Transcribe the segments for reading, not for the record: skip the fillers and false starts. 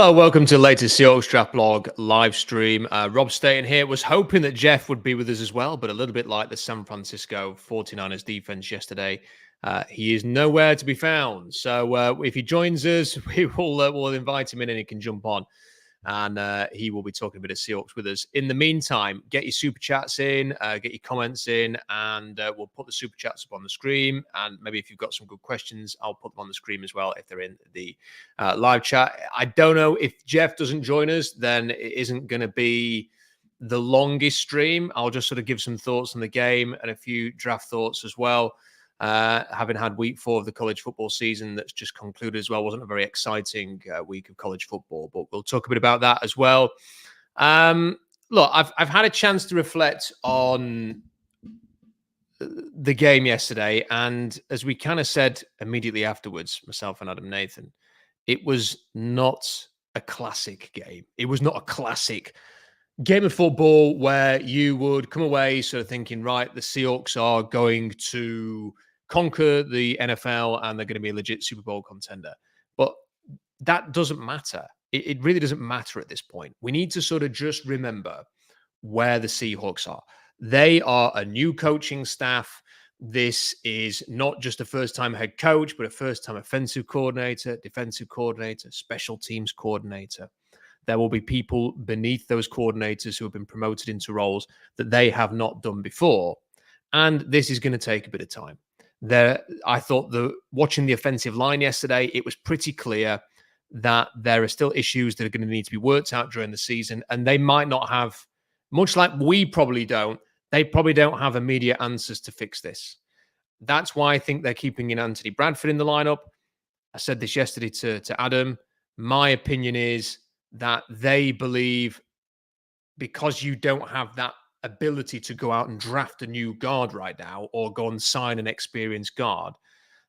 Hello, welcome to the latest Seahawks Draft Blog live stream. Rob Staton here. Was hoping that Jeff would be with us as well, but a little bit like the San Francisco 49ers defense yesterday, he is nowhere to be found. So if he joins us, we'll invite him in and he can jump on. And he will be talking a bit of Seahawks with us. In the meantime, get your super chats in, get your comments in, and we'll put the super chats up on the screen. And maybe if you've got some good questions, I'll put them on the screen as well if they're in the live chat. I don't know if Jeff doesn't join us, then it isn't going to be the longest stream. I'll just sort of give some thoughts on the game and a few draft thoughts as well. Having had week 4 of the college football season that's just concluded as well. Wasn't a very exciting week of college football, but we'll talk a bit about that as well. Look, I've had a chance to reflect on the game yesterday, and as we kind of said immediately afterwards, myself and Adam Nathan, it was not a classic game. It was not a classic game of football where you would come away sort of thinking, right, the Seahawks are going to conquer the NFL and they're going to be a legit Super Bowl contender. But that doesn't matter. It really doesn't matter at this point. We need to sort of just remember where the Seahawks are. They are a new coaching staff. This is not just a first-time head coach, but a first-time offensive coordinator, defensive coordinator, special teams coordinator. There will be people beneath those coordinators who have been promoted into roles that they have not done before. And this is going to take a bit of time. I thought watching the offensive line yesterday, it was pretty clear that there are still issues that are going to need to be worked out during the season. And they might not have, much like we probably don't, they probably don't have immediate answers to fix this. That's why I think they're keeping in Anthony Bradford in the lineup. I said this yesterday to Adam. My opinion is that they believe because you don't have that ability to go out and draft a new guard right now or go and sign an experienced guard,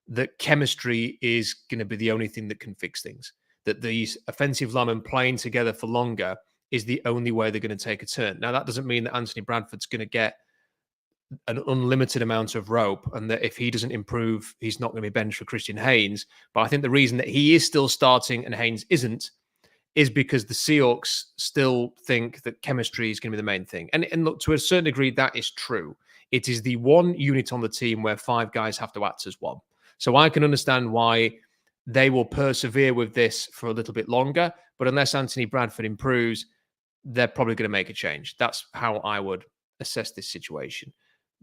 that chemistry is going to be the only thing that can fix things. That these offensive linemen playing together for longer is the only way they're going to take a turn. Now, that doesn't mean that Anthony Bradford's going to get an unlimited amount of rope and that if he doesn't improve, he's not going to be benched for Christian Haynes. But I think the reason that he is still starting and Haynes isn't is because the Seahawks still think that chemistry is going to be the main thing. And look, to a certain degree, that is true. It is the one unit on the team where 5 guys have to act as one. So I can understand why they will persevere with this for a little bit longer. But unless Anthony Bradford improves, they're probably going to make a change. That's how I would assess this situation.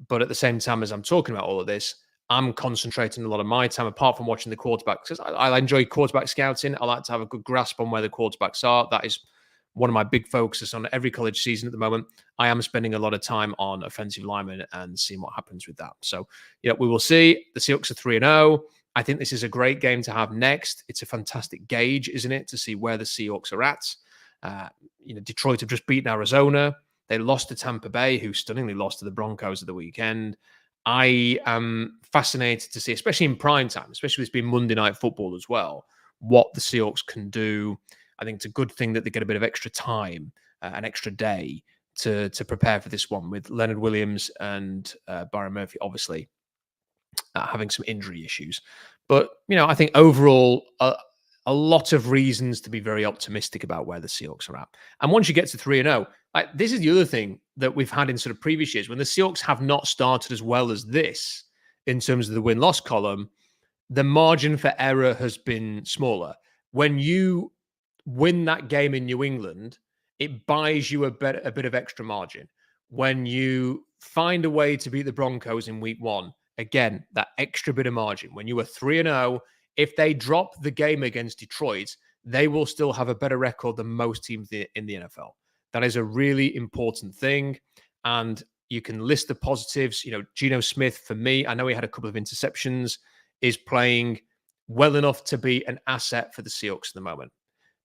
But at the same time as I'm talking about all of this, I'm concentrating a lot of my time, apart from watching the quarterbacks, because I enjoy quarterback scouting. I like to have a good grasp on where the quarterbacks are. That is one of my big focuses on every college season at the moment. I am spending a lot of time on offensive linemen and seeing what happens with that. So, we will see. The Seahawks are 3-0. I think this is a great game to have next. It's a fantastic gauge, isn't it, to see where the Seahawks are at. Detroit have just beaten Arizona. They lost to Tampa Bay, who stunningly lost to the Broncos at the weekend. I am fascinated to see, especially in prime time, especially this being Monday Night Football as well, what the Seahawks can do. I think it's a good thing that they get a bit of extra time, an extra day to prepare for this one with Leonard Williams and Byron Murphy, obviously, having some injury issues. But, I think overall, a lot of reasons to be very optimistic about where the Seahawks are at. And once you get to 3-0, this is the other thing that we've had in sort of previous years. When the Seahawks have not started as well as this in terms of the win-loss column, the margin for error has been smaller. When you win that game in New England, it buys you a bit of extra margin. When you find a way to beat the Broncos in week 1, again, that extra bit of margin. When you were 3-0, if they drop the game against Detroit, they will still have a better record than most teams in the NFL. That is a really important thing. And you can list the positives. Geno Smith, for me, I know he had a couple of interceptions, is playing well enough to be an asset for the Seahawks at the moment.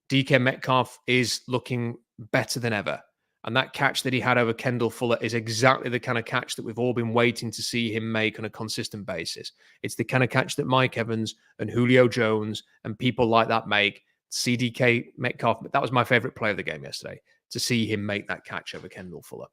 DK Metcalf is looking better than ever. And that catch that he had over Kendall Fuller is exactly the kind of catch that we've all been waiting to see him make on a consistent basis. It's the kind of catch that Mike Evans and Julio Jones and people like that make. CDK Metcalf, that was my favorite play of the game yesterday, to see him make that catch over Kendall Fuller.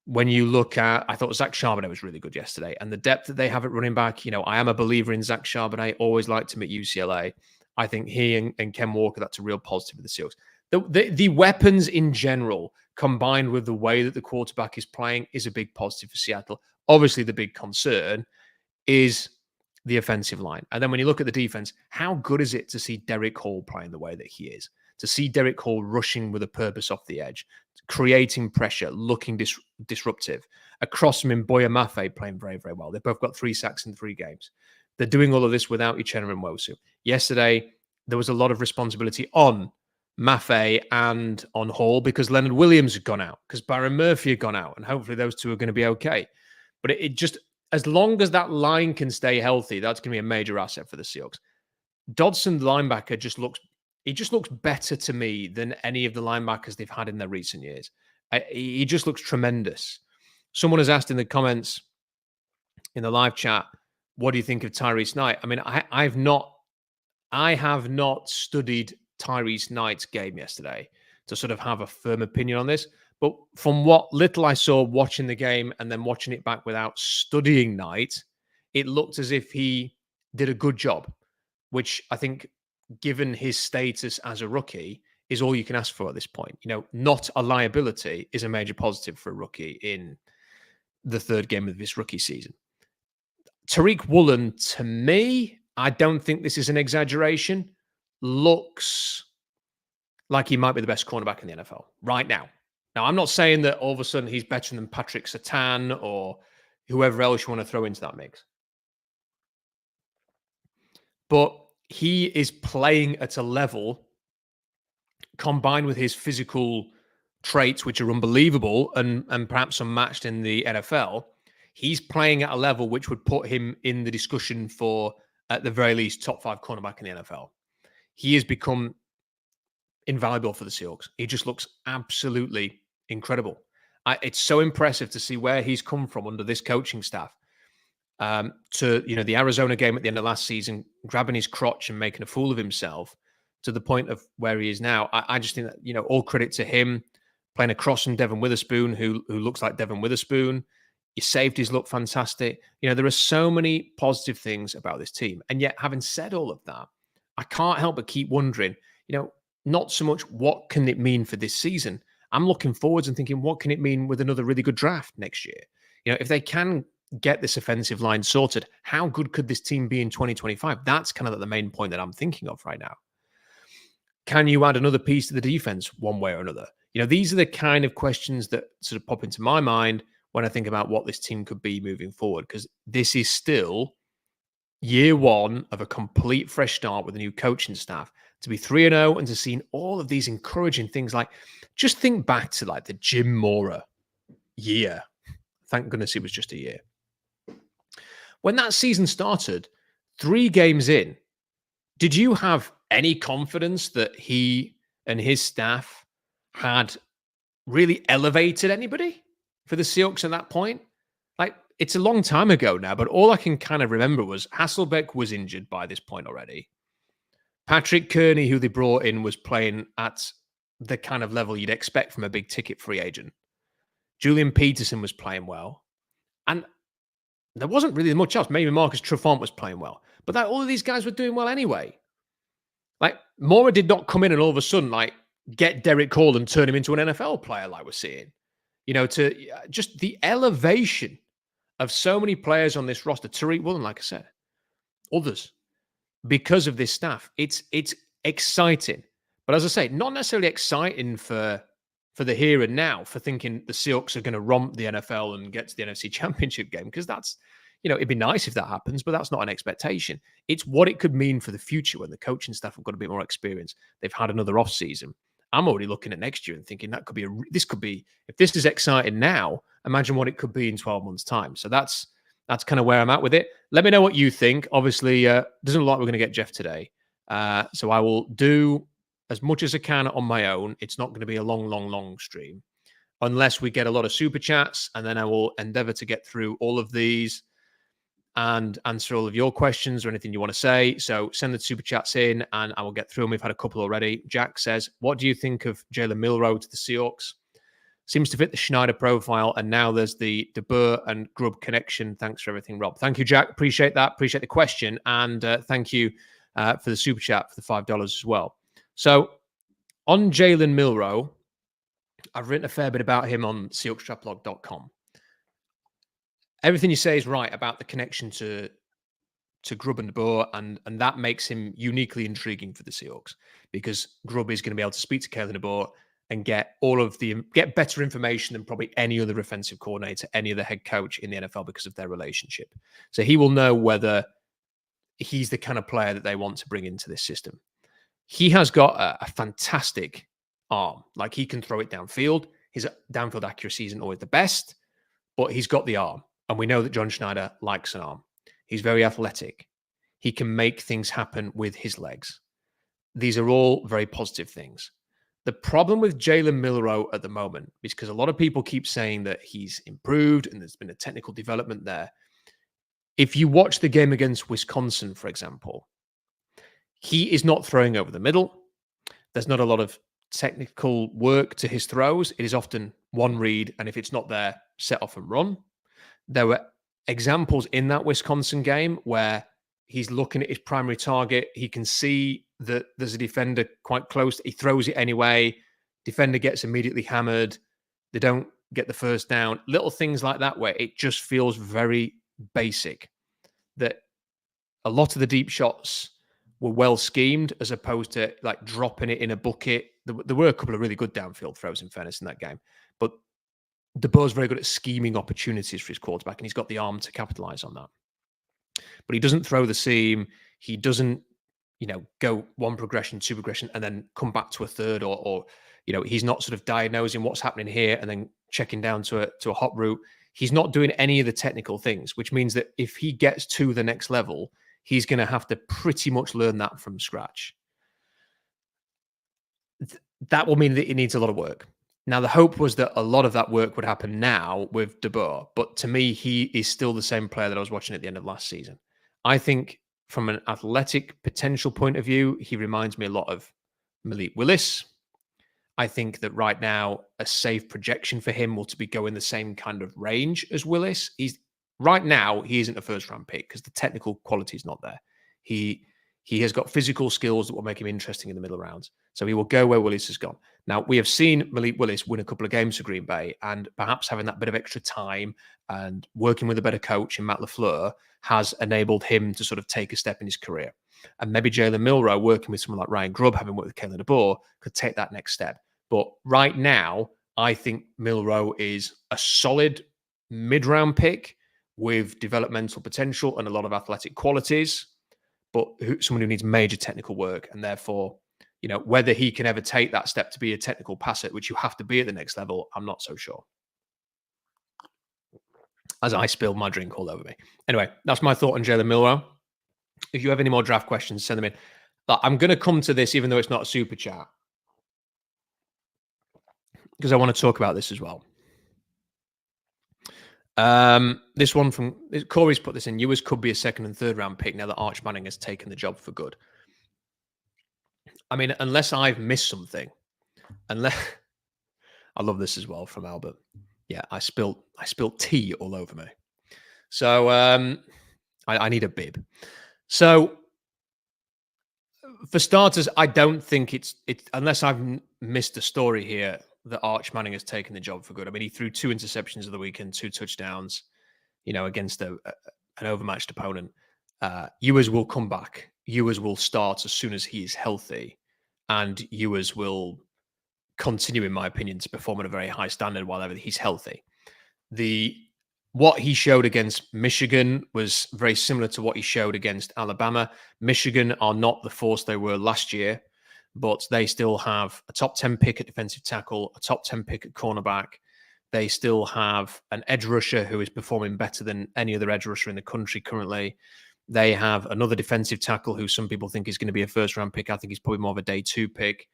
When you look at, I thought Zach Charbonnet was really good yesterday. And the depth that they have at running back, I am a believer in Zach Charbonnet, always liked him at UCLA. I think he and Ken Walker, that's a real positive for the Seahawks. The weapons in general, combined with the way that the quarterback is playing, is a big positive for Seattle. Obviously, the big concern is the offensive line. And then when you look at the defense, how good is it to see Derek Hall playing the way that he is? To see Derek Hall rushing with a purpose off the edge, creating pressure, looking disruptive. Across from him, Boya Mafe playing very, very well. They've both got 3 sacks in 3 games. They're doing all of this without Uchenna and Nwosu. Yesterday, there was a lot of responsibility on Mafe and on Hall because Leonard Williams had gone out, because Byron Murphy had gone out, and hopefully those two are going to be okay. But it just, as long as that line can stay healthy, that's going to be a major asset for the Seahawks. Dodson, the linebacker, just looks better to me than any of the linebackers they've had in their recent years. He just looks tremendous. Someone has asked in the comments in the live chat, what do you think of Tyrese Knight? I mean, I have not studied Tyrese Knight's game yesterday to sort of have a firm opinion on this. But from what little I saw watching the game and then watching it back without studying Knight, it looked as if he did a good job, which I think, given his status as a rookie, is all you can ask for at this point. You know, not a liability is a major positive for a rookie in the 3rd game of his rookie season. Tariq Woolen, to me, I don't think this is an exaggeration, looks like he might be the best cornerback in the NFL right now. Now, I'm not saying that all of a sudden he's better than Patrick Surtain or whoever else you want to throw into that mix. But he is playing at a level, combined with his physical traits, which are unbelievable and perhaps unmatched in the NFL. He's playing at a level which would put him in the discussion for, at the very least, top 5 cornerback in the NFL. He has become invaluable for the Seahawks. He just looks absolutely incredible. It's so impressive to see where he's come from under this coaching staff. To, you know, the Arizona game at the end of last season, grabbing his crotch and making a fool of himself, to the point of where he is now. I just think that, you know, all credit to him, playing across from Devin Witherspoon, who looks like Devin Witherspoon. Your safeties look fantastic. You know, there are so many positive things about this team. And yet, having said all of that, I can't help but keep wondering, you know, not so much what can it mean for this season. I'm looking forwards and thinking, what can it mean with another really good draft next year? You know, if they can get this offensive line sorted, how good could this team be in 2025? That's kind of the main point that I'm thinking of right now. Can you add another piece to the defense one way or another? You know, these are the kind of questions that sort of pop into my mind when I think about what this team could be moving forward, because this is still year 1 of a complete fresh start with a new coaching staff. To be 3-0 and to see all of these encouraging things, like, just think back to like the Jim Mora year. Thank goodness it was just a year. When that season started, 3 games in, did you have any confidence that he and his staff had really elevated anybody for the Seahawks at that point? Like, it's a long time ago now, but all I can kind of remember was Hasselbeck was injured by this point already. Patrick Kearney, who they brought in, was playing at the kind of level you'd expect from a big ticket free agent. Julian Peterson was playing well. And there wasn't really much else. Maybe Marcus Trufant was playing well. But all of these guys were doing well anyway. Like, Mora did not come in and all of a sudden, like, get Derek Hall and turn him into an NFL player like we're seeing. You know, to just the elevation of so many players on this roster. Tariq Woolen, like I said, others, because of this staff. It's exciting. But as I say, not necessarily exciting for the here and now, for thinking the Seahawks are going to romp the NFL and get to the NFC Championship game, because that's, you know, it'd be nice if that happens, but that's not an expectation. It's what it could mean for the future when the coaching staff have got a bit more experience. They've had another offseason. I'm already looking at next year and thinking that could be if this is exciting now, imagine what it could be in 12 months' time. So that's kind of where I'm at with it. Let me know what you think. Obviously, doesn't look like we're going to get Jeff today. So I will do as much as I can on my own. It's not going to be a long stream unless we get a lot of super chats, and then I will endeavor to get through all of these and answer all of your questions or anything you want to say. So send the super chats in and I will get through them. We've had a couple already. Jack says, what do you think of Jalen Milroe to the Seahawks? Seems to fit the Schneider profile, and now there's the DeBur and Grubb connection. Thanks for everything, Rob. Thank you, Jack. Appreciate that. Appreciate the question. And thank you for the super chat for the $5 as well. So on Jalen Milroe, I've written a fair bit about him on SeahawksTrapLog.com. Everything you say is right about the connection to Grubb and DeBoer, and that makes him uniquely intriguing for the Seahawks because Grubb is going to be able to speak to Kalen DeBoer and get better information than probably any other offensive coordinator, any other head coach in the NFL because of their relationship. So he will know whether he's the kind of player that they want to bring into this system. He has got a fantastic arm. Like, he can throw it downfield. His downfield accuracy isn't always the best, but he's got the arm. And we know that John Schneider likes an arm. He's very athletic. He can make things happen with his legs. These are all very positive things. The problem with Jalen Milroe at the moment is because a lot of people keep saying that he's improved and there's been a technical development there. If you watch the game against Wisconsin, for example, he is not throwing over the middle. There's not a lot of technical work to his throws. It is often one read, and if it's not there, set off and run. There were examples in that Wisconsin game where he's looking at his primary target. He can see that there's a defender quite close. He throws it anyway. Defender gets immediately hammered. They don't get the first down. Little things like that where it just feels very basic. That a lot of the deep shots were well schemed as opposed to like dropping it in a bucket. There were a couple of really good downfield throws, in fairness, in that game. But DeBoer's very good at scheming opportunities for his quarterback, and he's got the arm to capitalize on that. But he doesn't throw the seam. He doesn't, go one progression, two progression, and then come back to a third, or he's not sort of diagnosing what's happening here and then checking down to a hot route. He's not doing any of the technical things, which means that if he gets to the next level, he's going to have to pretty much learn that from scratch. That will mean that it needs a lot of work. Now, the hope was that a lot of that work would happen now with DeBoer, but to me, he is still the same player that I was watching at the end of last season. I think from an athletic potential point of view, he reminds me a lot of Malik Willis. I think that right now, a safe projection for him will to be going the same kind of range as Willis. Right now, he isn't a first-round pick because the technical quality is not there. He has got physical skills that will make him interesting in the middle rounds. So he will go where Willis has gone. Now, we have seen Malik Willis win a couple of games for Green Bay, and perhaps having that bit of extra time and working with a better coach in Matt LaFleur has enabled him to sort of take a step in his career. And maybe Jalen Milroe, working with someone like Ryan Grubb, having worked with Kalen DeBoer, could take that next step. But right now, I think Milroe is a solid mid-round pick with developmental potential and a lot of athletic qualities, but someone who needs major technical work. And therefore, whether he can ever take that step to be a technical passer, which you have to be at the next level, I'm not so sure. As I spilled my drink all over me. Anyway, that's my thought on Jalen Milroe. If you have any more draft questions, send them in. I'm going to come to this, even though it's not a super chat, because I want to talk about this as well. This one from Corey's put this in. Ewers could be a second and third round pick now that Arch Manning has taken the job for good. I mean, unless I've missed something, I love this as well from Albert. Yeah, I spilled tea all over me. So I need a bib. So for starters, I don't think it's unless I've missed a story here that Arch Manning has taken the job for good. I mean, he threw 2 interceptions of the weekend, 2 touchdowns, against an overmatched opponent. Ewers will come back. Ewers will start as soon as he is healthy, and Ewers will continue, in my opinion, to perform at a very high standard while he's healthy. What he showed against Michigan was very similar to what he showed against Alabama. Michigan are not the force they were last year, but they still have a top 10 pick at defensive tackle, a top 10 pick at cornerback. They still have an edge rusher who is performing better than any other edge rusher in the country currently. They have another defensive tackle who some people think is going to be a first-round pick. I think he's probably more of a day 2 pick.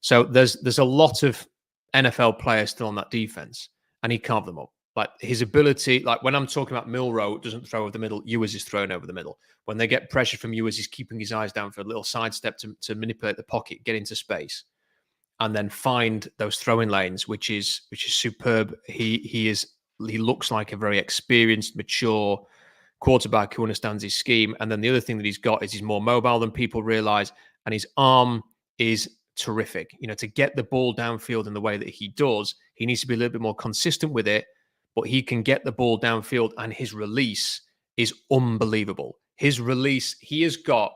So there's a lot of NFL players still on that defense, and he carved them up. Like his ability, like when I'm talking about Milroe doesn't throw over the middle, Ewers is throwing over the middle. When they get pressure from Ewers, he's keeping his eyes down for a little sidestep to manipulate the pocket, get into space, and then find those throwing lanes, which is superb. He looks like a very experienced, mature quarterback who understands his scheme. And then the other thing that he's got is he's more mobile than people realize, and his arm is terrific. To get the ball downfield in the way that he does, he needs to be a little bit more consistent with it, but he can get the ball downfield, and his release is unbelievable. His release, he has got,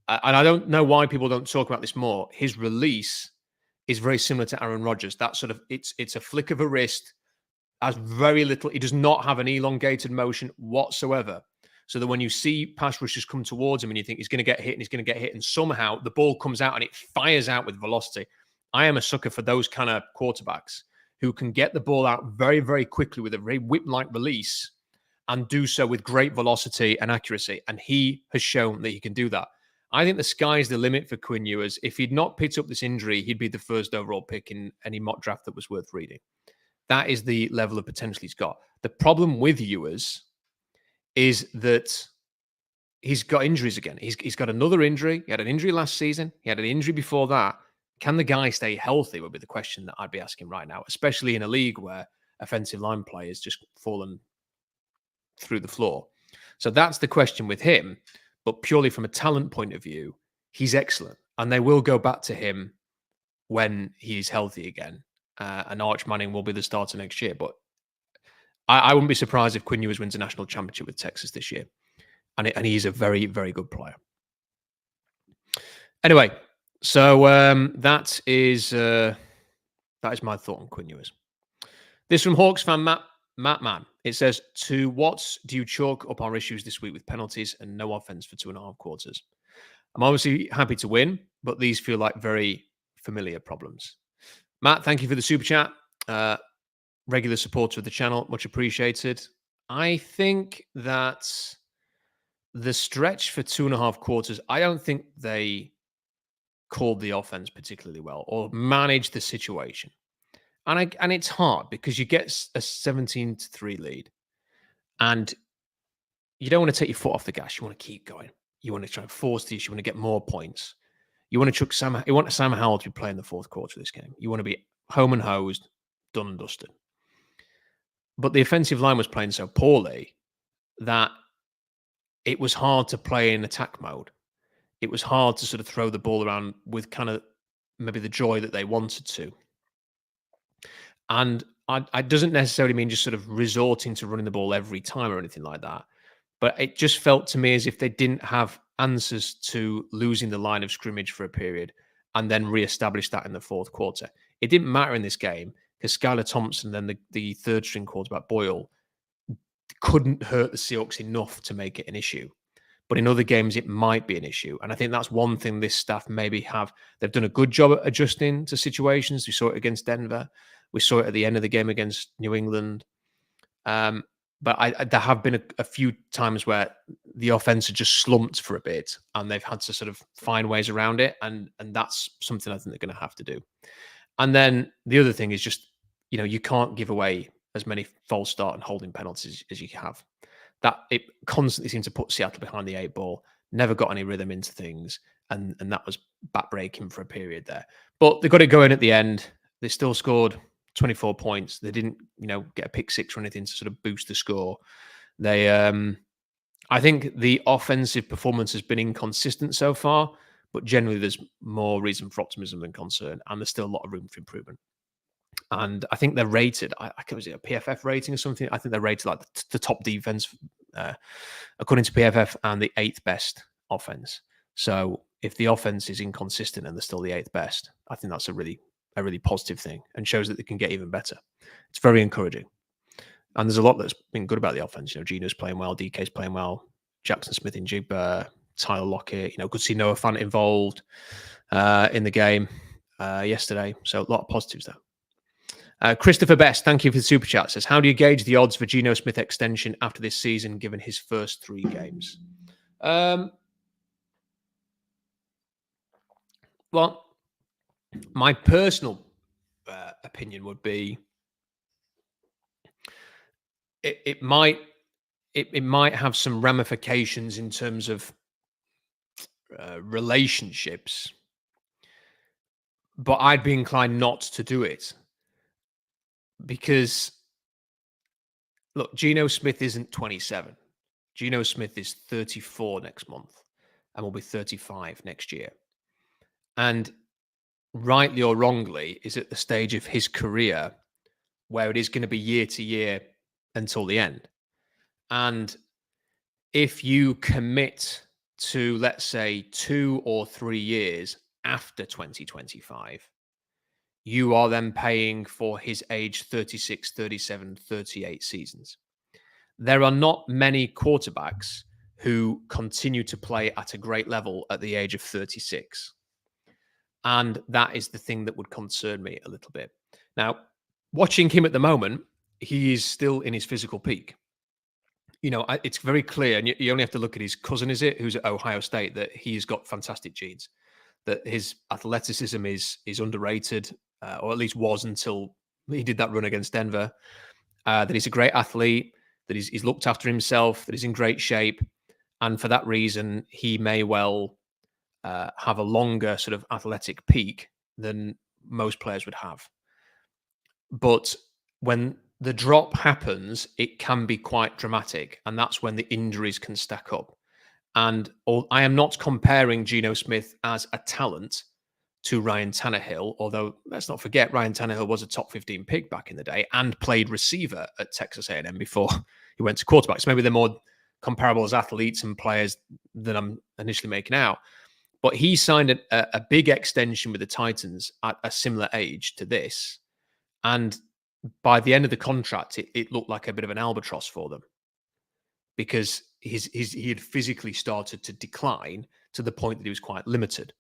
and I don't know why people don't talk about this more, his release is very similar to Aaron Rodgers. That sort of, it's a flick of a wrist, has very little, he does not have an elongated motion whatsoever. So that when you see pass rushers come towards him and you think he's going to get hit and he's going to get hit, and somehow the ball comes out and it fires out with velocity. I am a sucker for those kind of quarterbacks who can get the ball out very, very quickly with a very whip-like release and do so with great velocity and accuracy. And he has shown that he can do that. I think the sky's the limit for Quinn Ewers. If he'd not picked up this injury, he'd be the first overall pick in any mock draft that was worth reading. That is the level of potential he's got. The problem with Ewers is that he's got injuries again. He's got another injury. He had an injury last season. He had an injury before that. Can the guy stay healthy would be the question that I'd be asking right now, especially in a league where offensive line play has just fallen through the floor. So that's the question with him. But purely from a talent point of view, he's excellent. And they will go back to him when he's healthy again. And Arch Manning will be the starter next year. But I wouldn't be surprised if Quinn Ewers wins a national championship with Texas this year. And he's a very, very good player. Anyway, so that is my thought on Quinn Ewers. This from Hawks fan Matt Mann. It says, to what do you chalk up our issues this week with penalties and no offense for 2.5 quarters? I'm obviously happy to win, but these feel like very familiar problems. Matt, thank you for the super chat. Regular supporter of the channel, much appreciated. I think that the stretch for 2.5 quarters, I don't think they called the offense particularly well or managed the situation. And it's hard because you get a 17-3 lead and you don't want to take your foot off the gas. You want to keep going. You want to try and force the issue. You want to get more points. You want Sam Howell to be playing the fourth quarter of this game. You want to be home and hosed, done and dusted. But the offensive line was playing so poorly that it was hard to play in attack mode. It was hard to sort of throw the ball around with kind of maybe the joy that they wanted to. And it doesn't necessarily mean just sort of resorting to running the ball every time or anything like that. But it just felt to me as if they didn't have answers to losing the line of scrimmage for a period and then reestablish that in the fourth quarter. It didn't matter in this game because Skylar Thompson and then the third string quarterback Boyle couldn't hurt the Seahawks enough to make it an issue. But in other games, it might be an issue. And I think that's one thing this staff maybe have. They've done a good job at adjusting to situations. We saw it against Denver. We saw it at the end of the game against New England. But there have been a few times where the offense had just slumped for a bit and they've had to sort of find ways around it. And that's something I think they're going to have to do. And then the other thing is just, you can't give away as many false start and holding penalties as you have. That it constantly seemed to put Seattle behind the 8 ball, never got any rhythm into things. And that was backbreaking for a period there. But they got it going at the end. They still scored 24 points. They didn't, get a pick six or anything to sort of boost the score. They, I think the offensive performance has been inconsistent so far, but generally there's more reason for optimism than concern, and there's still a lot of room for improvement. And I think they're rated. Was it a PFF rating or something? I think they're rated like the top defense, according to PFF, and the 8th best offense. So if the offense is inconsistent and they're still the 8th best, I think that's a really positive thing and shows that they can get even better. It's very encouraging. And there's a lot that's been good about the offense. Geno's playing well, DK's playing well, Jackson Smith in Jigba, Tyler Lockett. Good to see Noah Fant involved in the game yesterday. So a lot of positives there. Christopher Best, thank you for the super chat. Says, how do you gauge the odds for Geno Smith extension after this season, given his first 3 games? Well, my personal opinion would be it might have some ramifications in terms of relationships, but I'd be inclined not to do it because, look, Geno Smith isn't 27. Geno Smith is 34 next month and will be 35 next year. And rightly or wrongly, is at the stage of his career where it is going to be year to year until the end. And if you commit to, let's say, 2 or 3 years after 2025, you are then paying for his age 36, 37, 38 seasons. There are not many quarterbacks who continue to play at a great level at the age of 36. And that is the thing that would concern me a little bit. Now, watching him at the moment, he is still in his physical peak. It's very clear, and you only have to look at his cousin, who's at Ohio State, that he's got fantastic genes, that his athleticism is underrated, or at least was until he did that run against Denver, that he's a great athlete, that he's looked after himself, that he's in great shape. And for that reason, he may well have a longer sort of athletic peak than most players would have. But when the drop happens, it can be quite dramatic. And that's when the injuries can stack up. And I am not comparing Geno Smith as a talent to Ryan Tannehill, although let's not forget Ryan Tannehill was a top 15 pick back in the day and played receiver at Texas A&M before he went to quarterback. So maybe they're more comparable as athletes and players than I'm initially making out. But he signed a big extension with the Titans at a similar age to this. And by the end of the contract, it looked like a bit of an albatross for them because he had physically started to decline to the point that he was quite limited.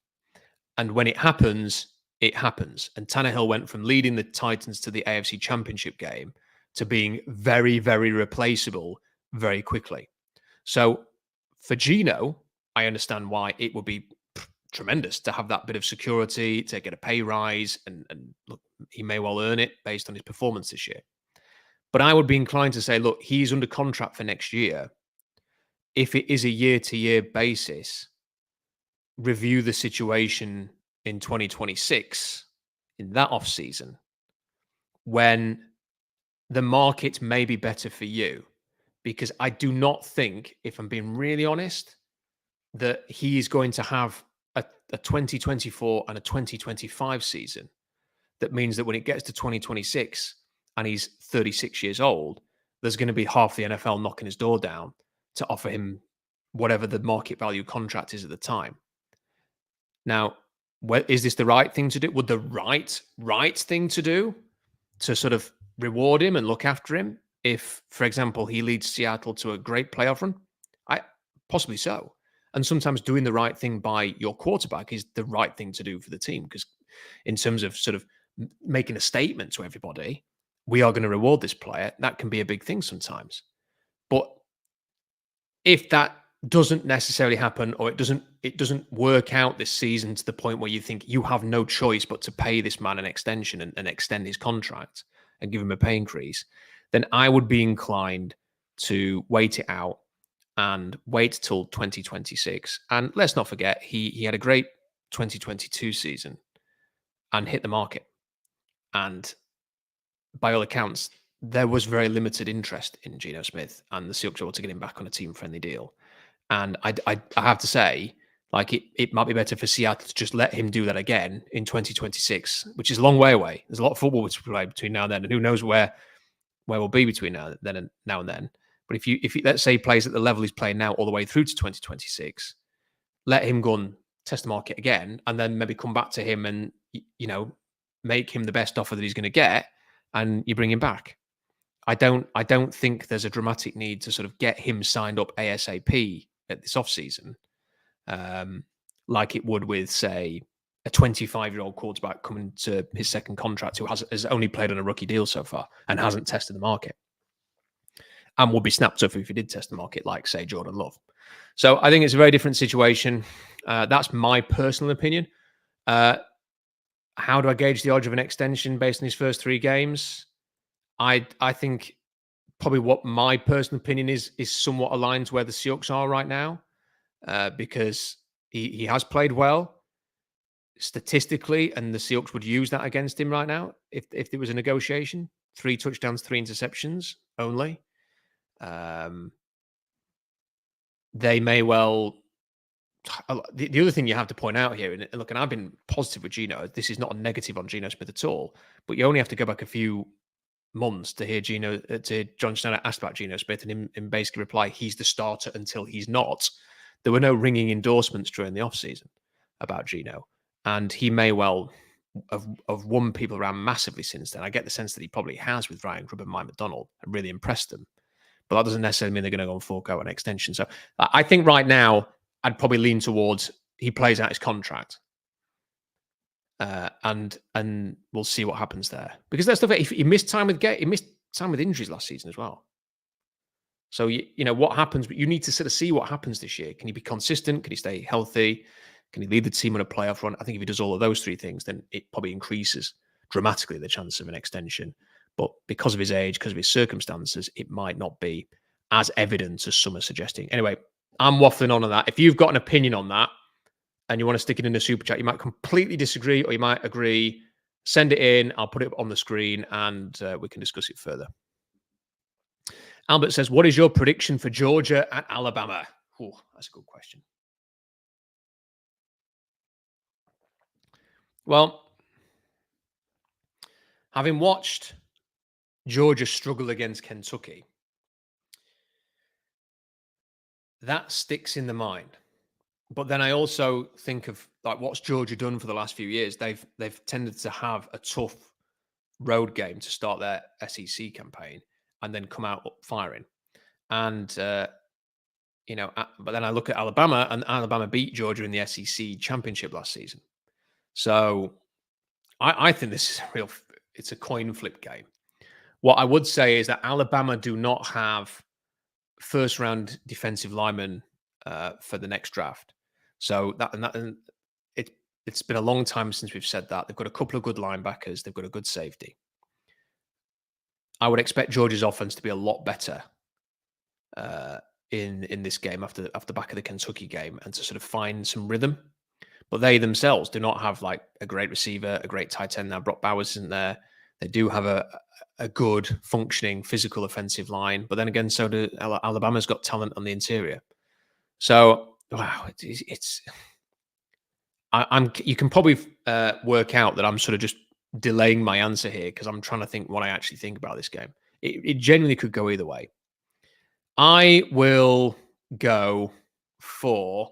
And when it happens, it happens. And Tannehill went from leading the Titans to the AFC Championship game to being very, very replaceable very quickly. So for Geno, I understand why it would be tremendous to have that bit of security, to get a pay rise, and look, he may well earn it based on his performance this year. But I would be inclined to say, look, he's under contract for next year. If it is a year-to-year basis, review the situation in 2026, in that off-season, when the market may be better for you. Because I do not think, if I'm being really honest, that he is going to have a 2024 and a 2025 season. That means that when it gets to 2026 and he's 36 years old, there's going to be half the NFL knocking his door down to offer him whatever the market value contract is at the time. Now, is this the right thing to do? Would the right thing to do to sort of reward him and look after him if, for example, he leads Seattle to a great playoff run? Possibly so. And sometimes doing the right thing by your quarterback is the right thing to do for the team, because in terms of sort of making a statement to everybody, we are going to reward this player. That can be a big thing sometimes. But if that doesn't necessarily happen, or it doesn't work out this season to the point where you think you have no choice but to pay this man an extension and extend his contract and give him a pay increase, then I would be inclined to wait it out and wait till 2026. And let's not forget, he had a great 2022 season and hit the market. And by all accounts, there was very limited interest in Geno Smith, and the Seahawks were able to get him back on a team-friendly deal. And I have to say, like, it might be better for Seattle to just let him do that again in 2026, which is a long way away. There's a lot of football to play between now and then, and who knows where we'll be between now and then. But if you let's say he plays at the level he's playing now all the way through to 2026, let him go and test the market again, and then maybe come back to him and make him the best offer that he's going to get, and you bring him back. I don't think there's a dramatic need to sort of get him signed up ASAP at this offseason, like it would with, say, a 25-year-old quarterback coming to his second contract who has only played on a rookie deal so far and hasn't tested the market, and would be snapped up if he did test the market, like, say, Jordan Love. So I think it's a very different situation. That's my personal opinion. How do I gauge the odds of an extension based on his first 3 games? I think probably what my personal opinion is somewhat aligned to where the Seahawks are right now, because he has played well statistically, and the Seahawks would use that against him right now if there was a negotiation. 3 touchdowns, 3 interceptions only. they may well. The other thing you have to point out here, and look, and I've been positive with Geno. This is not a negative on Geno Smith at all, but you only have to go back a few months to hear John Schneider asked about Geno Smith, and him basically reply, "He's the starter until he's not." There were no ringing endorsements during the offseason about Geno, and he may well have won people around massively since then. I get the sense that he probably has with Ryan Grubb and Mike McDonald and really impressed them, but that doesn't necessarily mean they're going to go and fork out an extension. So I think right now I'd probably lean towards he plays out his contract. And we'll see what happens there, because that's the thing. He missed time with injuries last season as well. So you know what happens, but you need to sort of see what happens this year. Can he be consistent? Can he stay healthy? Can he lead the team on a playoff run? I think if he does all of those three things, then it probably increases dramatically the chance of an extension. But because of his age, because of his circumstances, it might not be as evident as some are suggesting. Anyway, I'm waffling on that. If you've got an opinion on that, and you want to stick it in the super chat, you might completely disagree or you might agree. Send it in. I'll put it on the screen and we can discuss it further. Albert says, what is your prediction for Georgia at Alabama? Oh, that's a good question. Well, having watched Georgia struggle against Kentucky, that sticks in the mind. But then I also think of like what's Georgia done for the last few years. They've tended to have a tough road game to start their SEC campaign and then come out firing. And you know, but then I look at Alabama, and Alabama beat Georgia in the SEC championship last season. So I think this is it's a coin flip game. What I would say is that Alabama do not have first round defensive linemen for the next draft. So it's been a long time since we've said that. They've got a couple of good linebackers. They've got a good safety. I would expect Georgia's offense to be a lot better in this game after the back of the Kentucky game, and to sort of find some rhythm. But they themselves do not have like a great receiver, a great tight end. Now Brock Bowers isn't there. They do have a good functioning physical offensive line, but then again, so do Alabama's got talent on the interior. So wow, you can probably work out that I'm sort of just delaying my answer here because I'm trying to think what I actually think about this game. It genuinely could go either way. I will go for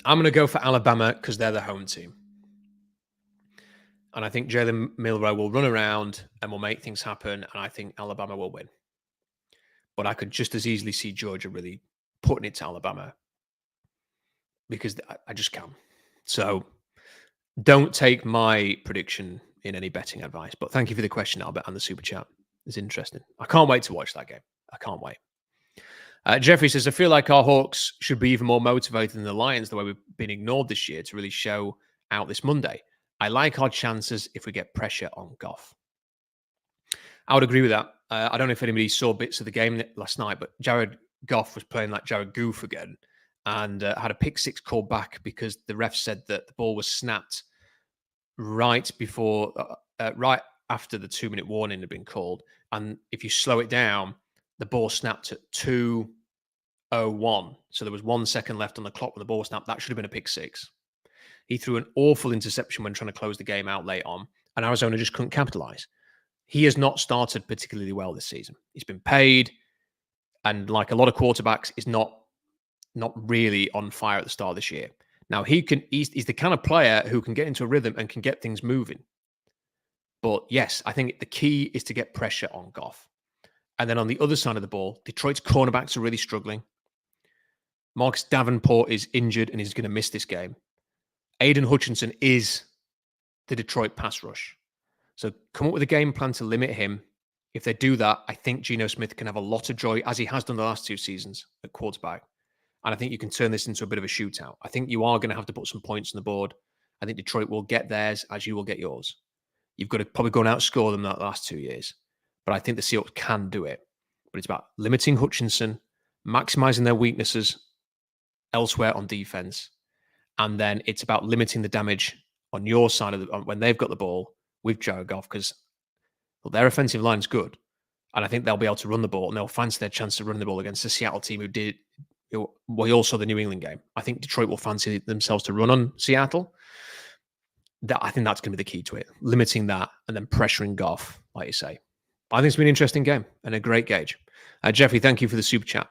I'm going to go for Alabama because they're the home team. And I think Jalen Milroe will run around and will make things happen. And I think Alabama will win. But I could just as easily see Georgia really putting it to Alabama because I just can. So don't take my prediction in any betting advice. But thank you for the question, Albert, and the super chat. It's interesting. I can't wait to watch that game. I can't wait. Jeffrey says, I feel like our Hawks should be even more motivated than the Lions, the way we've been ignored this year, to really show out this Monday. I like our chances if we get pressure on Goff. I would agree with that. I don't know if anybody saw bits of the game last night, but Jared Goff was playing like Jared Goof again and had a pick six called back because the ref said that the ball was snapped right after the 2-minute warning had been called. And if you slow it down, the ball snapped at 2:01. So there was 1 second left on the clock when the ball snapped. That should have been a pick six. He threw an awful interception when trying to close the game out late on, and Arizona just couldn't capitalize. He has not started particularly well this season. He's been paid, and like a lot of quarterbacks, is not really on fire at the start of this year. Now, he's the kind of player who can get into a rhythm and can get things moving. But yes, I think the key is to get pressure on Goff. And then on the other side of the ball, Detroit's cornerbacks are really struggling. Marcus Davenport is injured and he's going to miss this game. Aiden Hutchinson is the Detroit pass rush. So come up with a game plan to limit him. If they do that, I think Geno Smith can have a lot of joy, as he has done the last 2 seasons at quarterback. And I think you can turn this into a bit of a shootout. I think you are going to have to put some points on the board. I think Detroit will get theirs as you will get yours. You've got to probably go and outscore them that last 2 years. But I think the Seahawks can do it. But it's about limiting Hutchinson, maximizing their weaknesses elsewhere on defense. And then it's about limiting the damage on your side of when they've got the ball with Jared Goff. Because Well, their offensive line's good. And I think they'll be able to run the ball, and they'll fancy their chance of running the ball against the Seattle team who did. We all saw the New England game. I think Detroit will fancy themselves to run on Seattle. I think that's going to be the key to it, limiting that and then pressuring Goff, like you say. I think it's been an interesting game and a great gauge. Jeffrey, thank you for the super chat.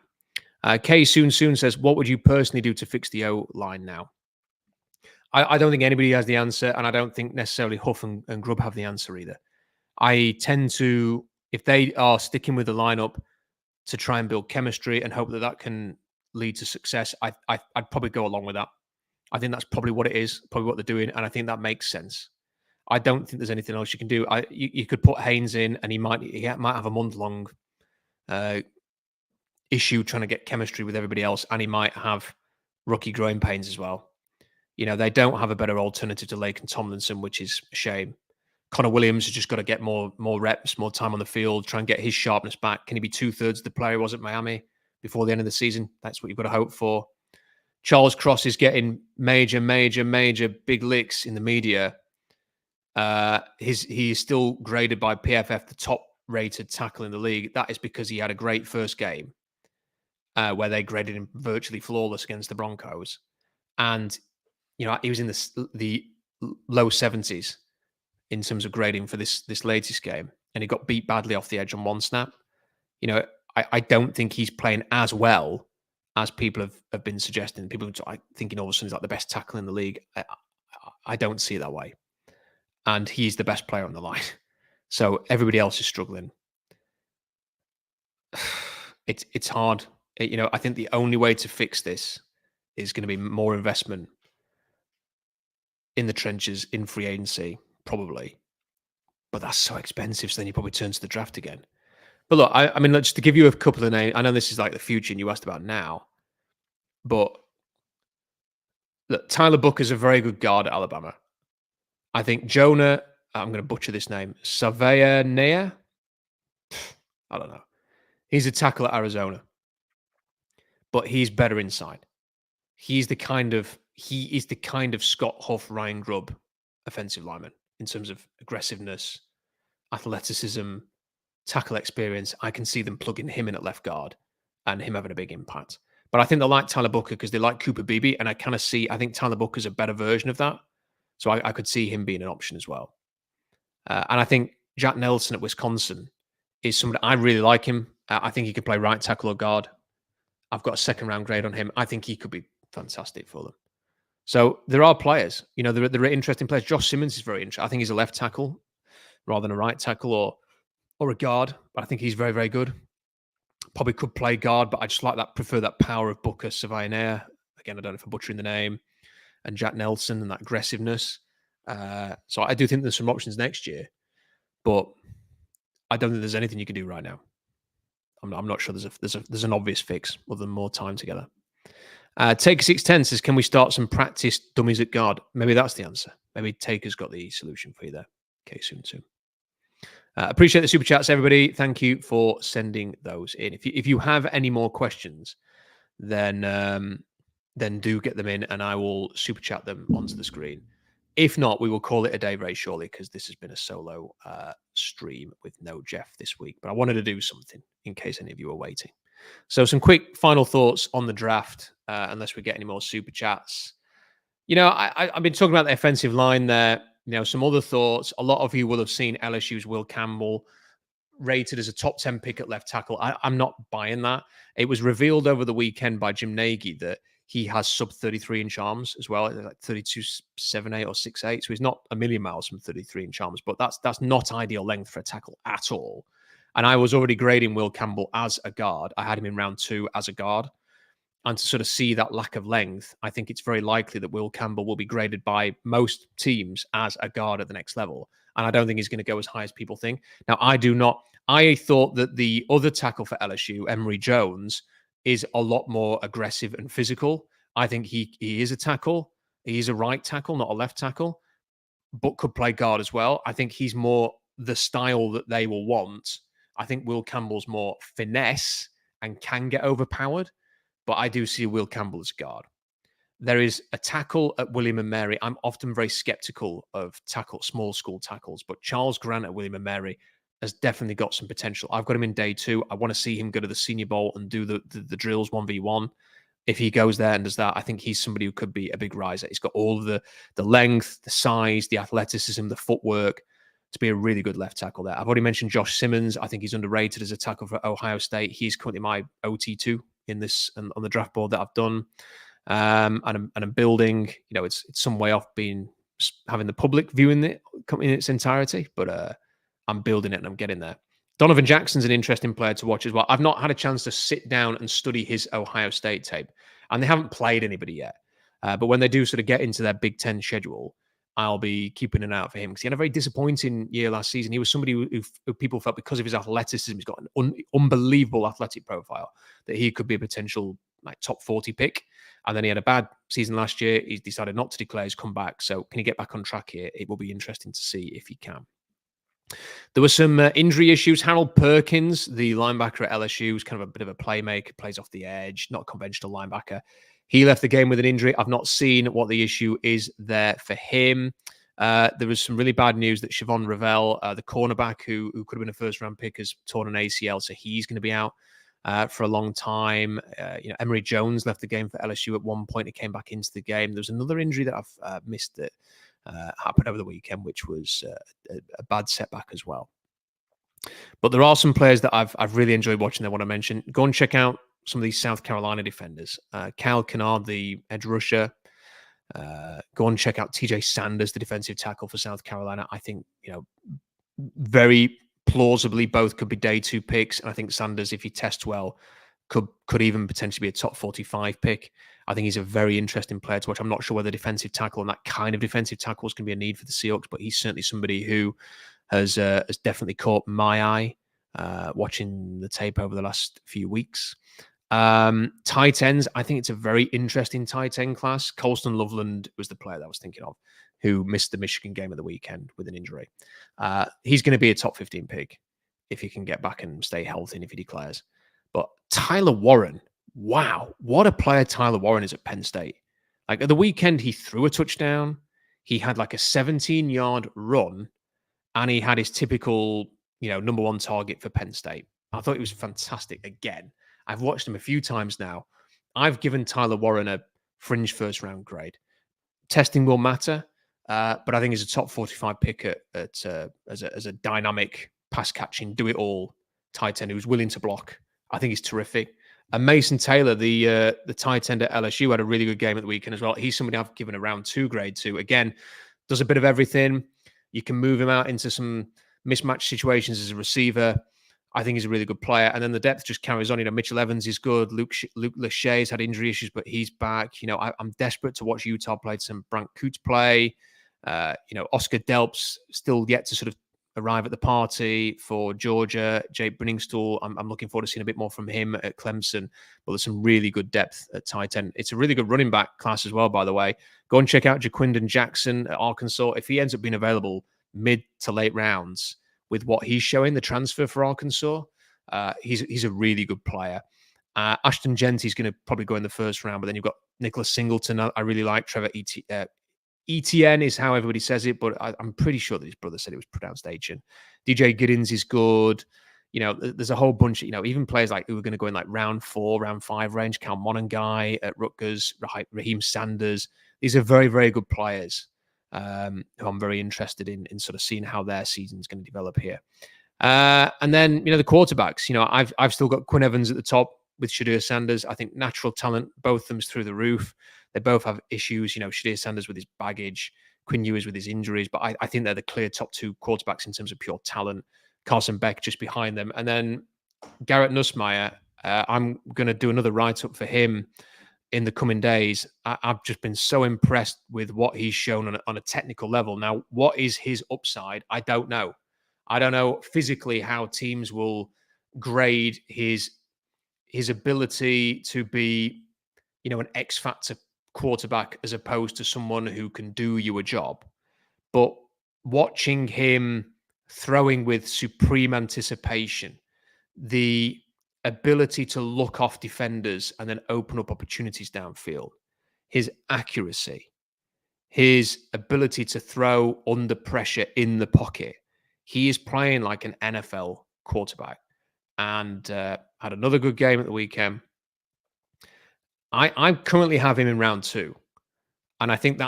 Kay Soon says, what would you personally do to fix the O-line now? I don't think anybody has the answer, and I don't think necessarily Huff and Grubb have the answer either. I tend to, if they are sticking with the lineup to try and build chemistry and hope that that can lead to success, I'd probably go along with that. I think that's probably what it is, probably what they're doing, and I think that makes sense. I don't think there's anything else you can do. You could put Haynes in, and he might have a month-long issue trying to get chemistry with everybody else, and he might have rookie growing pains as well. They don't have a better alternative to Lake and Tomlinson, which is a shame. Connor Williams has just got to get more reps, more time on the field, try and get his sharpness back. Can he be 2/3 the player he was at Miami before the end of the season? That's what you've got to hope for. Charles Cross is getting major big licks in the media. He is still graded by PFF the top-rated tackle in the league. That is because he had a great first game where they graded him virtually flawless against the Broncos. And, he was in the low 70s in terms of grading for this latest game. And he got beat badly off the edge on one snap. I don't think he's playing as well as people have been suggesting. People are thinking all of a sudden he's like the best tackle in the league. I don't see it that way. And he's the best player on the line. So everybody else is struggling. It's hard. I think the only way to fix this is going to be more investment in the trenches, in free agency, probably. But that's so expensive, so then you probably turn to the draft again. But look, I mean, just to give you a couple of names, I know this is like the future and you asked about now, but look, Tyler Booker's a very good guard at Alabama. I think Jonah, I'm going to butcher this name, Savea, I don't know. He's a tackle at Arizona, but he's better inside. He is the kind of Scott Huff, Ryan Grubb offensive lineman in terms of aggressiveness, athleticism, tackle experience. I can see them plugging him in at left guard and him having a big impact. But I think they like Tyler Booker because they like Cooper Beebe, and I think Tyler Booker's a better version of that. So I could see him being an option as well. And I think Jack Nelson at Wisconsin is somebody I really like him. I think he could play right tackle or guard. I've got a second-round grade on him. I think he could be fantastic for them. So there are players. There are interesting players. Josh Simmons is very interesting. I think he's a left tackle rather than a right tackle or a guard. But I think he's very, very good. Probably could play guard, but I just prefer that power of Booker, Savaiinaea. Again, I don't know if I'm butchering the name. And Jack Nelson and that aggressiveness. So I do think there's some options next year, but I don't think there's anything you can do right now. I'm not sure there's an obvious fix other than more time together. Taker 610 says, can we start some practice dummies at guard? Maybe that's the answer. Maybe Taker's got the solution for you there. Okay, soon. Appreciate the super chats, everybody. Thank you for sending those in. If you have any more questions, then do get them in and I will super chat them onto the screen. If not, we will call it a day very shortly because this has been a solo stream with no Jeff this week. But I wanted to do something in case any of you are waiting. So some quick final thoughts on the draft, unless we get any more super chats. I've been talking about the offensive line there. Some other thoughts. A lot of you will have seen LSU's Will Campbell rated as a top 10 pick at left tackle. I'm not buying that. It was revealed over the weekend by Jim Nagy that he has sub 33-inch arms as well, like 32.78 or 6'8". So he's not a million miles from 33-inch arms, but that's not ideal length for a tackle at all. And I was already grading Will Campbell as a guard. I had him in round 2 as a guard. And to sort of see that lack of length, I think it's very likely that Will Campbell will be graded by most teams as a guard at the next level. And I don't think he's going to go as high as people think. Now, I thought that the other tackle for LSU, Emory Jones, is a lot more aggressive and physical. I think he is a tackle. He's a right tackle, not a left tackle, but could play guard as well. I think he's more the style that they will want. I think Will Campbell's more finesse and can get overpowered, but I do see Will Campbell as guard. There is a tackle at William & Mary. I'm often very skeptical of small school tackles, but Charles Grant at William & Mary, has definitely got some potential. I've got him in day 2. I want to see him go to the Senior Bowl and do the drills 1v1. If he goes there and does that, I think he's somebody who could be a big riser. He's got all of the length, the size, the athleticism, the footwork to be a really good left tackle there. I've already mentioned Josh Simmons. I think he's underrated as a tackle for Ohio State. He's currently my OT2 in this and on the draft board that I've done. And I'm building, it's some way off having the public viewing it in its entirety, but I'm building it and I'm getting there. Donovan Jackson's an interesting player to watch as well. I've not had a chance to sit down and study his Ohio State tape, and they haven't played anybody yet. But when they do sort of get into their Big Ten schedule, I'll be keeping an eye out for him because he had a very disappointing year last season. He was somebody who people felt because of his athleticism, he's got an unbelievable athletic profile, that he could be a potential top 40 pick. And then he had a bad season last year. He's decided not to declare his comeback. So can he get back on track here? It will be interesting to see if he can. There were some injury issues. Harold Perkins, the linebacker at LSU, was kind of a bit of a playmaker, plays off the edge, not a conventional linebacker. He left the game with an injury. I've not seen what the issue is there for him. There was some really bad news that Siobhan Ravel, the cornerback who could have been a first-round pick, has torn an ACL, so he's going to be out for a long time. Emory Jones left the game for LSU at one point. He came back into the game. There's another injury that I've missed that happened over the weekend, which was a bad setback as well. But there are some players that I've really enjoyed watching that I want to mention. Go and check out some of these South Carolina defenders. Kyle Kennard, the edge rusher. Go and check out TJ Sanders, the defensive tackle for South Carolina. I think, very plausibly both could be day 2 picks. And I think Sanders, if he tests well, could even potentially be a top 45 pick. I think he's a very interesting player to watch. I'm not sure whether defensive tackle and that kind of defensive tackle is going to be a need for the Seahawks, but he's certainly somebody who has definitely caught my eye watching the tape over the last few weeks. Tight ends, I think it's a very interesting tight end class. Colston Loveland was the player that I was thinking of, who missed the Michigan game of the weekend with an injury. He's going to be a top 15 pick if he can get back and stay healthy and if he declares. But Tyler Warren, wow, what a player Tyler Warren is at Penn State. Like at the weekend, he threw a touchdown. He had like a 17-yard run, and he had his typical, number 1 target for Penn State. I thought it was fantastic. Again, I've watched him a few times now. I've given Tyler Warren a fringe first-round grade. Testing will matter, but I think he's a top 45 pick as a dynamic pass-catching, do-it-all tight end who's willing to block. I think he's terrific. And Mason Taylor, the tight end at LSU, had a really good game at the weekend as well. He's somebody I've given a round 2 grade to. Again, does a bit of everything. You can move him out into some mismatched situations as a receiver. I think he's a really good player. And then the depth just carries on. Mitchell Evans is good. Luke Lachey's had injury issues, but he's back. I'm desperate to watch Utah play some Brant Coots play. Oscar Delp's still yet to sort of arrive at the party for Georgia. Jake Brenningstool, I'm looking forward to seeing a bit more from him at Clemson. But there's some really good depth at tight end. It's a really good running back class as well, by the way. Go and check out Jaquindon Jackson at Arkansas. If he ends up being available mid to late rounds with what he's showing, the transfer for Arkansas, he's a really good player. Ashton Genty's going to probably go in the first round, but then you've got Nicholas Singleton. I really like Trevor Etienne is how everybody says it, but I'm pretty sure that his brother said it was pronounced Etienne. DJ Giddens is good. There's a whole bunch of, even players like who are going to go in like round 4, round 5 range. Cal Monangai at Rutgers, Raheem Sanders. These are very, very good players who I'm very interested in sort of seeing how their season's going to develop here. And then, the quarterbacks, I've still got Quinn Evans at the top with Shadir Sanders. I think natural talent, both of them's through the roof. They both have issues, Shadir Sanders with his baggage, Quinn Ewers with his injuries, but I think they're the clear top 2 quarterbacks in terms of pure talent. Carson Beck just behind them. And then Garrett Nussmeier, I'm going to do another write-up for him in the coming days. I've just been so impressed with what he's shown on a technical level. Now, what is his upside? I don't know. I don't know physically how teams will grade his ability to be, an X-factor quarterback as opposed to someone who can do you a job. But watching him throwing with supreme anticipation, the ability to look off defenders and then open up opportunities downfield, his accuracy, his ability to throw under pressure in the pocket, He is playing like an NFL quarterback, and had another good game at the weekend. I currently have him in round 2, and I think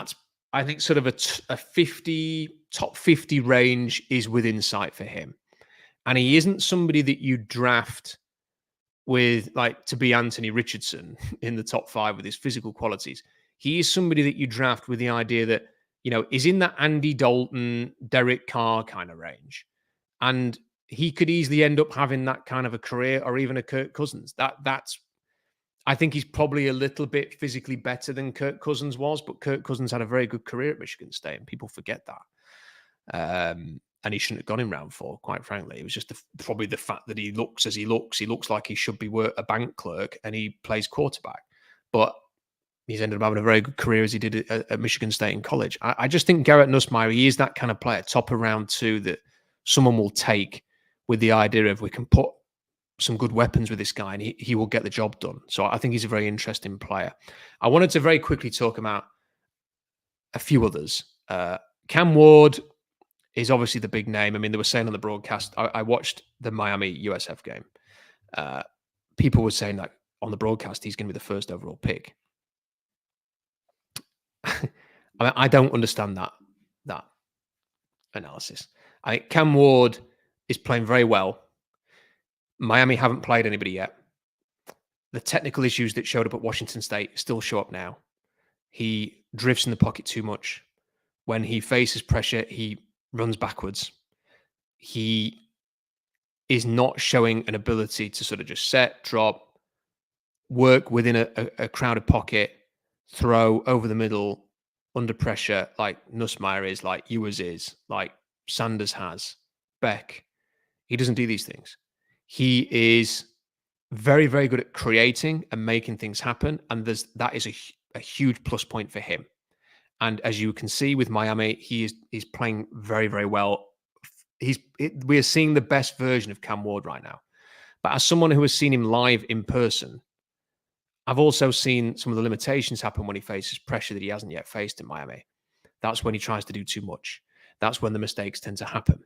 sort of a 50 top 50 range is within sight for him. And he isn't somebody that you draft with like to be Anthony Richardson in the top 5 with his physical qualities. He is somebody that you draft with the idea that, is in that Andy Dalton, Derek Carr kind of range. And he could easily end up having that kind of a career, or even a Kirk Cousins. I think he's probably a little bit physically better than Kirk Cousins was, but Kirk Cousins had a very good career at Michigan State, and people forget that. And he shouldn't have gone in round 4, quite frankly. It was just probably the fact that he looks as he looks. He looks like he should be a bank clerk, and he plays quarterback. But he's ended up having a very good career as he did at Michigan State in college. I just think Garrett Nussmeier, he is that kind of player, top of round 2, that someone will take with the idea of we can put some good weapons with this guy and he will get the job done. So I think he's a very interesting player. I wanted to very quickly talk about a few others. Cam Ward is obviously the big name. I mean, they were saying on the broadcast, I watched the Miami USF game. People were saying that on the broadcast, he's going to be the first overall pick. I don't understand that analysis. Cam Ward is playing very well. Miami haven't played anybody yet. The technical issues that showed up at Washington State still show up now. He drifts in the pocket too much. When he faces pressure, he runs backwards. He is not showing an ability to sort of just set, drop, work within a crowded pocket, throw over the middle, under pressure, like Nussmeier is, like Ewers is, like Sanders has, Beck. He doesn't do these things. He is very, very good at creating and making things happen. And that is a huge plus point for him. And as you can see with Miami, he's playing very, very well. We are seeing the best version of Cam Ward right now. But as someone who has seen him live in person, I've also seen some of the limitations happen when he faces pressure that he hasn't yet faced in Miami. That's when he tries to do too much. That's when the mistakes tend to happen.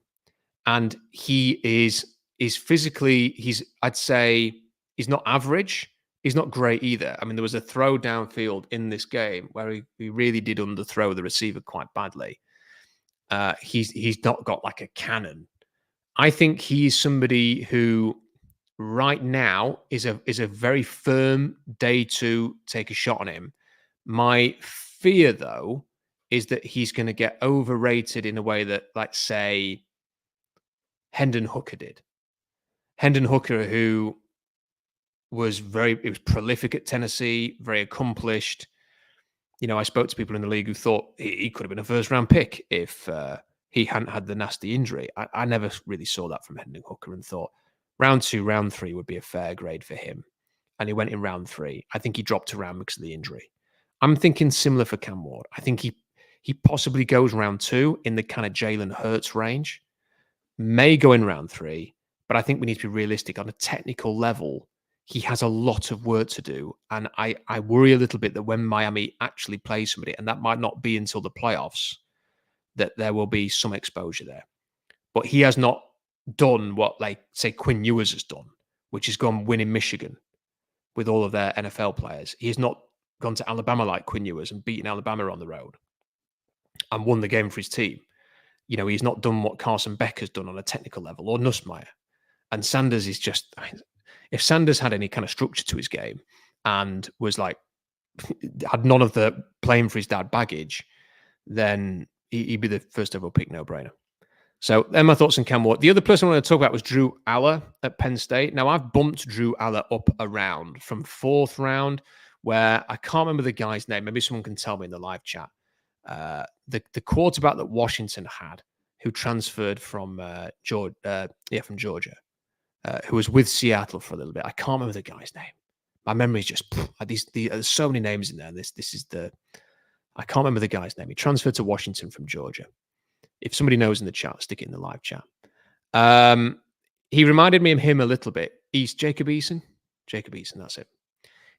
And he is physically, I'd say he's not average. He's not great either. I mean, there was a throw downfield in this game where he really did underthrow the receiver quite badly. He's not got like a cannon. I think he's somebody who right now is a very firm day 2 take a shot on him. My fear, though, is that he's going to get overrated in a way that, like, say, Hendon Hooker did. Hendon Hooker, who was prolific at Tennessee, very accomplished. I spoke to people in the league who thought he could have been a first-round pick if he hadn't had the nasty injury. I never really saw that from Hendon Hooker and thought round 2, round 3 would be a fair grade for him. And he went in round 3. I think he dropped around because of the injury. I'm thinking similar for Cam Ward. I think he possibly goes round 2 in the kind of Jalen Hurts range. May go in round 3, but I think we need to be realistic. On a technical level, he has a lot of work to do. And I worry a little bit that when Miami actually plays somebody, and that might not be until the playoffs, that there will be some exposure there. But he has not done what, like, say, Quinn Ewers has done, which is gone win in Michigan with all of their NFL players. He has not gone to Alabama like Quinn Ewers and beaten Alabama on the road and won the game for his team. He's not done what Carson Beck has done on a technical level, or Nussmeier. And Sanders is just, if Sanders had any kind of structure to his game and was like, had none of the playing for his dad baggage, then he'd be the first overall pick, no-brainer. So then my thoughts on Cam Ward. The other person I want to talk about was Drew Aller at Penn State. Now, I've bumped Drew Aller up a round from 4th round, where I can't remember the guy's name. Maybe someone can tell me in the live chat. The quarterback that Washington had, who transferred from Georgia, who was with Seattle for a little bit. I can't remember the guy's name. My memory is just there's so many names in there. And this is I can't remember the guy's name. He transferred to Washington from Georgia. If somebody knows in the chat, stick it in the live chat. He reminded me of him a little bit. He's Jacob Eason. Jacob Eason, that's it.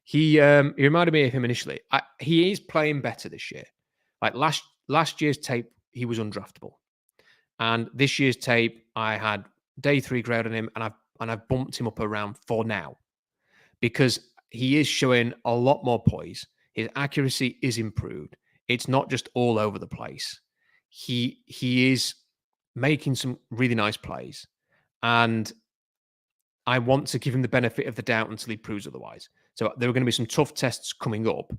He reminded me of him initially. He is playing better this year. Like last year's tape, he was undraftable. And this year's tape, I had day 3 grade on him, and I've bumped him up around 4 now because he is showing a lot more poise. His accuracy is improved. It's not just all over the place. He is making some really nice plays, and I want to give him the benefit of the doubt until he proves otherwise. So there are going to be some tough tests coming up,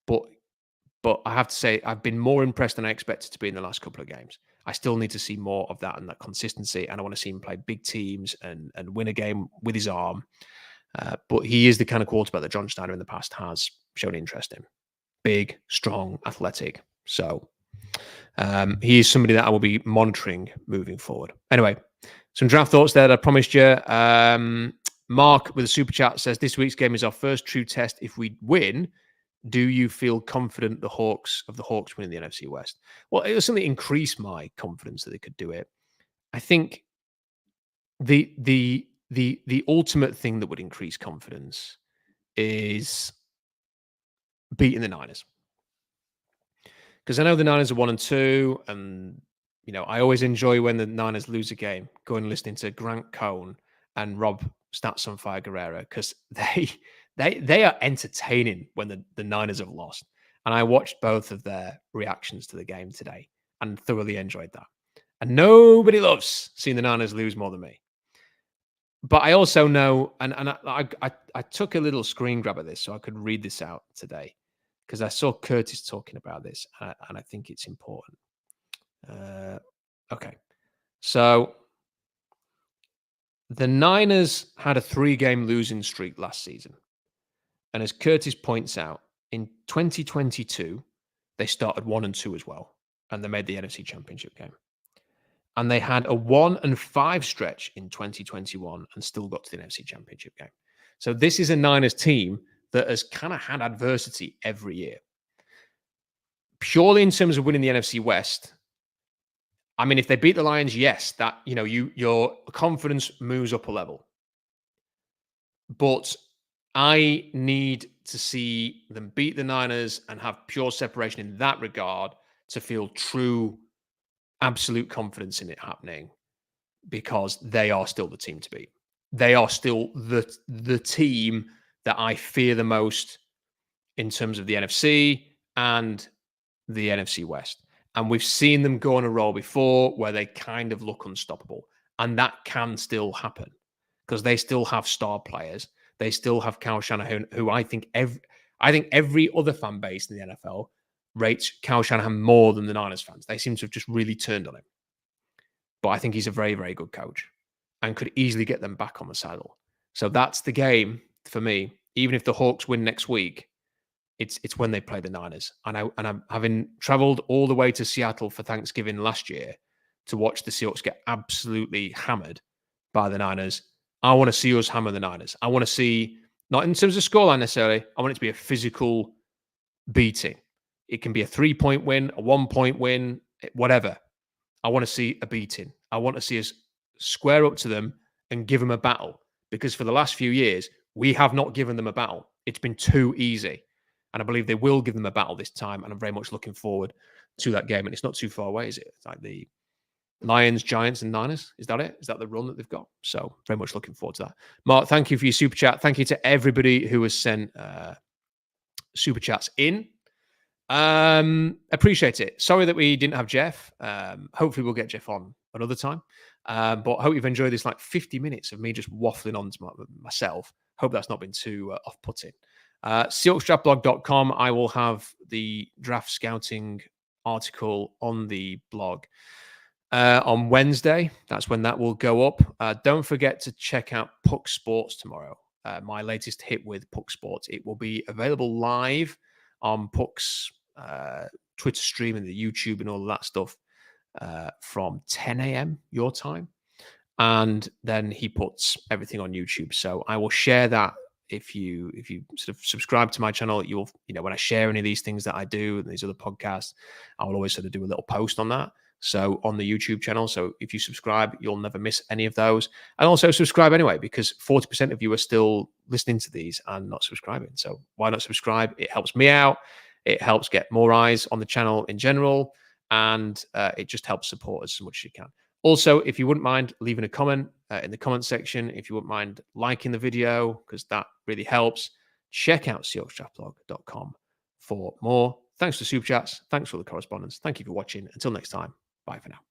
but I have to say I've been more impressed than I expected to be in the last couple of games. I still need to see more of that and that consistency, and I want to see him play big teams and win a game with his arm. But he is the kind of quarterback that John Schneider in the past has shown interest in. Big, strong, athletic. So he is somebody that I will be monitoring moving forward. Anyway, some draft thoughts there that I promised you. Mark with a super chat says, this week's game is our first true test. If we win, do you feel confident the Hawks winning the NFC West? Well, it will certainly increase my confidence that they could do it. I think the ultimate thing that would increase confidence is beating the Niners. Because I know the Niners are 1-2, and I always enjoy when the Niners lose a game, going and listening to Grant Cohn and Rob Stats on Fire Guerrero, because they are entertaining when the Niners have lost. And I watched both of their reactions to the game today and thoroughly enjoyed that. And nobody loves seeing the Niners lose more than me. But I also know, and I took a little screen grab of this so I could read this out today, because I saw Curtis talking about this, and I think it's important. Okay. So the Niners had a 3-game losing streak last season. And as Curtis points out, in 2022, they started 1-2 as well, and they made the NFC Championship game. And they had a 1-5 stretch in 2021 and still got to the NFC Championship game. So this is a Niners team that has kind of had adversity every year. Purely in terms of winning the NFC West, I mean, if they beat the Lions, yes, that your confidence moves up a level. But I need to see them beat the Niners and have pure separation in that regard to feel true, absolute confidence in it happening, because they are still the team to beat. They are still the team that I fear the most in terms of the NFC and the NFC West. And we've seen them go on a roll before where they kind of look unstoppable. And that can still happen because they still have star players. They still have Kyle Shanahan, who I think every other fan base in the NFL rates Kyle Shanahan more than the Niners fans. They seem to have just really turned on him. But I think he's a very, very good coach and could easily get them back on the saddle. So that's the game for me. Even if the Hawks win next week, it's when they play the Niners. And I'm having traveled all the way to Seattle for Thanksgiving last year to watch the Seahawks get absolutely hammered by the Niners. I want to see us hammer the Niners. I want to see, not in terms of scoreline necessarily, I want it to be a physical beating. It can be a 3-point win, a 1-point win, whatever. I want to see a beating. I want to see us square up to them and give them a battle. Because for the last few years, we have not given them a battle. It's been too easy. And I believe they will give them a battle this time. And I'm very much looking forward to that game. And it's not too far away, is it? It's like the Lions, Giants, and Niners. Is that it? Is that the run that they've got? So very much looking forward to that. Mark, thank you for your super chat. Thank you to everybody who has sent super chats in. Appreciate it. Sorry that we didn't have Jeff. Hopefully we'll get Jeff on another time. But I hope you've enjoyed this 50 minutes of me just waffling on to myself. Hope that's not been too off-putting. SeahawksDraftBlog.com. I will have the draft scouting article on the blog on Wednesday. That's when that will go up. Don't forget to check out Puck Sports tomorrow. My latest hit with Puck Sports. It will be available live on Puck's Twitter stream and the YouTube and all of that stuff from 10 a.m. your time. And then he puts everything on YouTube. So I will share that. If you sort of subscribe to my channel, you'll, when I share any of these things that I do and these other podcasts, I will always sort of do a little post on that. So on the YouTube channel. So if you subscribe, you'll never miss any of those. And also subscribe anyway, because 40% of you are still listening to these and not subscribing. So why not subscribe? It helps me out. It helps get more eyes on the channel in general. and it just helps support us as much as you can. Also, if you wouldn't mind leaving a comment in the comment section, if you wouldn't mind liking the video, because that really helps, check out SeahawksDraftBlog.com for more. Thanks for super chats. Thanks for the correspondence. Thank you for watching. Until next time, bye for now.